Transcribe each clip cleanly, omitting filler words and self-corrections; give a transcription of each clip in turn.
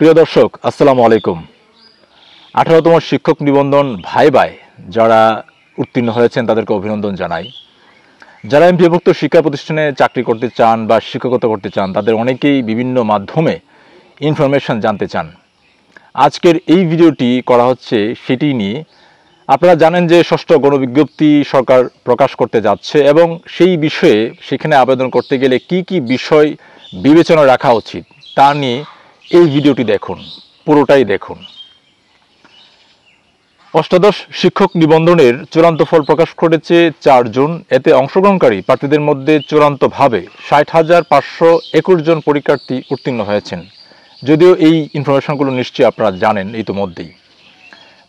প্রিয় দর্শক, আসসালামু আলাইকুম। 18তম শিক্ষক নিবন্ধন ভাইবায় যারা উত্তীর্ণ হয়েছেন তাদেরকে অভিনন্দন জানাই। যারা এমপিওভুক্ত শিক্ষা প্রতিষ্ঠানে চাকরি করতে চান বা শিক্ষকতা করতে চান তাদের অনেকেই বিভিন্ন মাধ্যমে ইনফরমেশন জানতে চান। আজকের এই ভিডিওটি করা হচ্ছে সেটি নিয়ে। আপনারা জানেন যে ষষ্ঠ গণবিজ্ঞপ্তি সরকার প্রকাশ করতে যাচ্ছে এবং সেই বিষয়ে সেখানে আবেদন করতে গেলে কি কি বিষয় বিবেচনা রাখা উচিত তা নিয়ে এই ভিডিওটি দেখুন, পুরোটাই দেখুন। অষ্টাদশ শিক্ষক নিবন্ধনের চূড়ান্ত ফল প্রকাশ করেছে 4 জুন। এতে অংশগ্রহণকারী প্রার্থীদের মধ্যে চূড়ান্তভাবে 60,521 জন পরীক্ষার্থী উত্তীর্ণ হয়েছেন। যদিও এই ইনফরমেশনগুলো নিশ্চয়ই আপনারা জানেন ইতিমধ্যেই।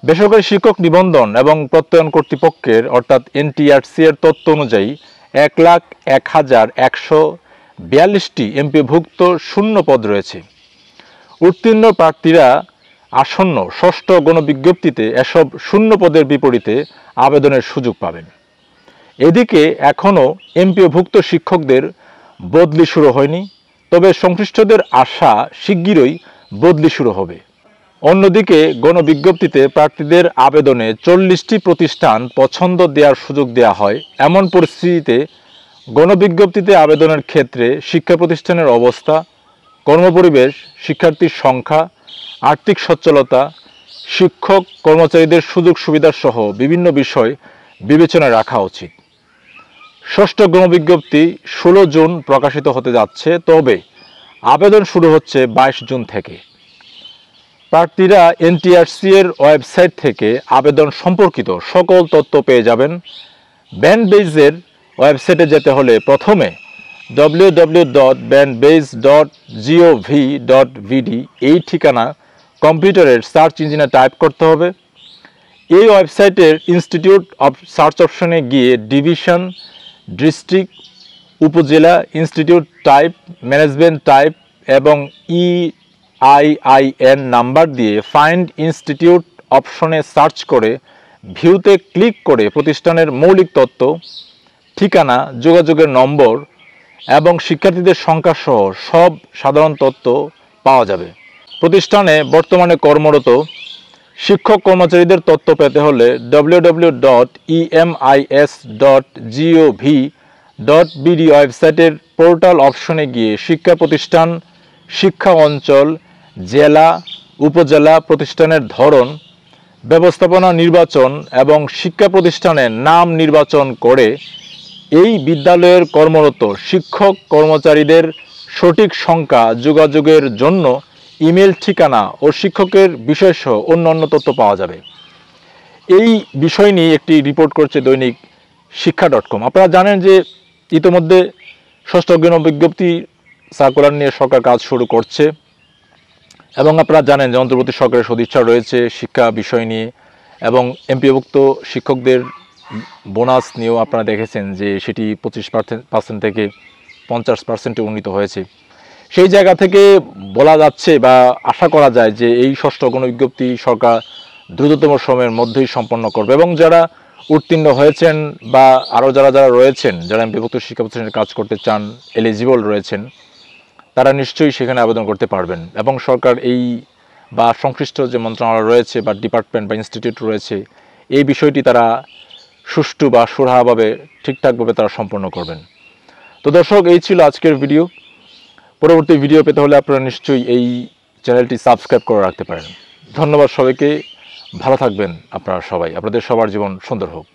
বেসরকারি শিক্ষক নিবন্ধন এবং প্রত্যয়ন কর্তৃপক্ষের অর্থাৎ এনটিআরসি এর তথ্য অনুযায়ী 1,01,142টি এমপিওভুক্ত শূন্য পদ রয়েছে। উত্তীর্ণ প্রার্থীরা আসন্ন ষষ্ঠ গণবিজ্ঞপ্তিতে এসব শূন্য পদের বিপরীতে আবেদনের সুযোগ পাবেন। এদিকে এখনও এমপিওভুক্ত শিক্ষকদের বদলি শুরু হয়নি, তবে সংশ্লিষ্টদের আশা শিগগিরই বদলি শুরু হবে। অন্যদিকে গণবিজ্ঞপ্তিতে প্রার্থীদের আবেদনে 40টি প্রতিষ্ঠান পছন্দ দেওয়ার সুযোগ দেওয়া হয়। এমন পরিস্থিতিতে গণবিজ্ঞপ্তিতে আবেদনের ক্ষেত্রে শিক্ষা প্রতিষ্ঠানের অবস্থা, কর্মপরিবেশ, শিক্ষার্থীর সংখ্যা, আর্থিক সচ্ছলতা, শিক্ষক কর্মচারীদের সুযোগ সুবিধা সহ বিভিন্ন বিষয় বিবেচনায় রাখা উচিত। ষষ্ঠ গণবিজ্ঞপ্তি 16 জুন প্রকাশিত হতে যাচ্ছে, তবে আবেদন শুরু হচ্ছে 22 জুন থেকে। প্রার্থীরা এনটিআরসি এর ওয়েবসাইট থেকে আবেদন সম্পর্কিত সকল তথ্য পেয়ে যাবেন। ব্যান্ডবেজের ওয়েবসাইটে যেতে হলে প্রথমে www.bandbase.gov.vd এই ঠিকানা কম্পিউটারের সার্চ ইঞ্জিনে টাইপ করতে হবে। এই ওয়েবসাইটের ইনস্টিটিউট অফ সার্চ অপশনে গিয়ে ডিভিশন, ডিস্ট্রিক্ট, উপজেলা, ইনস্টিটিউট টাইপ, ম্যানেজমেন্ট টাইপ এবং EIN নাম্বার দিয়ে ফাইন্ড ইনস্টিটিউট অপশনে সার্চ করে ভিউতে ক্লিক করে প্রতিষ্ঠানের মৌলিক তথ্য, ঠিকানা, যোগাযোগের নম্বর এবং শিক্ষার্থীদের সংখ্যা সহ সব সাধারণ তথ্য পাওয়া যাবে। প্রতিষ্ঠানে বর্তমানে কর্মরত শিক্ষক কর্মচারীদের তথ্য পেতে হলে www.emis.gov.bd ওয়েবসাইটের পোর্টাল অপশনে গিয়ে শিক্ষা প্রতিষ্ঠান, শিক্ষা অঞ্চল, জেলা, উপজেলা, প্রতিষ্ঠানের ধরন, ব্যবস্থাপনা নির্বাচন এবং শিক্ষা প্রতিষ্ঠানের নাম নির্বাচন করে এই বিদ্যালয়ের কর্মরত শিক্ষক কর্মচারীদের সঠিক সংখ্যা, যোগাযোগের জন্য ইমেল ঠিকানা ও শিক্ষকের বিষয়সহ অন্যান্য তথ্য পাওয়া যাবে। এই বিষয় নিয়ে একটি রিপোর্ট করছে দৈনিক শিক্ষা.com। আপনারা জানেন যে ইতিমধ্যে ষষ্ঠ গণবিজ্ঞপ্তি সার্কুলার নিয়ে সরকার কাজ শুরু করছে এবং আপনারা জানেন যে অন্তর্বর্তী সরকারের সদিচ্ছা রয়েছে শিক্ষা বিষয় নিয়ে এবং এমপিওভুক্ত শিক্ষকদের বোনাস নিয়েও আপনারা দেখেছেন যে সেটি 25% থেকে 50%-এ উন্নীত হয়েছে। সেই জায়গা থেকে বলা যাচ্ছে বা আশা করা যায় যে এই ষষ্ঠ গণবিজ্ঞপ্তি সরকার দ্রুততম সময়ের মধ্যেই সম্পন্ন করবে এবং যারা উত্তীর্ণ হয়েছেন বা আরও যারা রয়েছেন, যারা এমপিওভুক্ত শিক্ষা প্রতিষ্ঠানে কাজ করতে চান, এলিজিবল রয়েছেন, তারা নিশ্চয়ই সেখানে আবেদন করতে পারবেন এবং সরকার এই বা সংশ্লিষ্ট যে মন্ত্রণালয় রয়েছে বা ডিপার্টমেন্ট বা ইনস্টিটিউট রয়েছে এই বিষয়টি তারা সুষ্ঠু বা সুরাহাভাবে ঠিকঠাকভাবে তারা সম্পন্ন করবেন। তো দর্শক, এই ছিল আজকের ভিডিও। পরবর্তী ভিডিও পেতে হলে আপনারা নিশ্চয়ই এই চ্যানেলটি সাবস্ক্রাইব করে রাখতে পারেন। ধন্যবাদ সবাইকে। ভালো থাকবেন আপনারা সবাই। আপনাদের সবার জীবন সুন্দর হোক।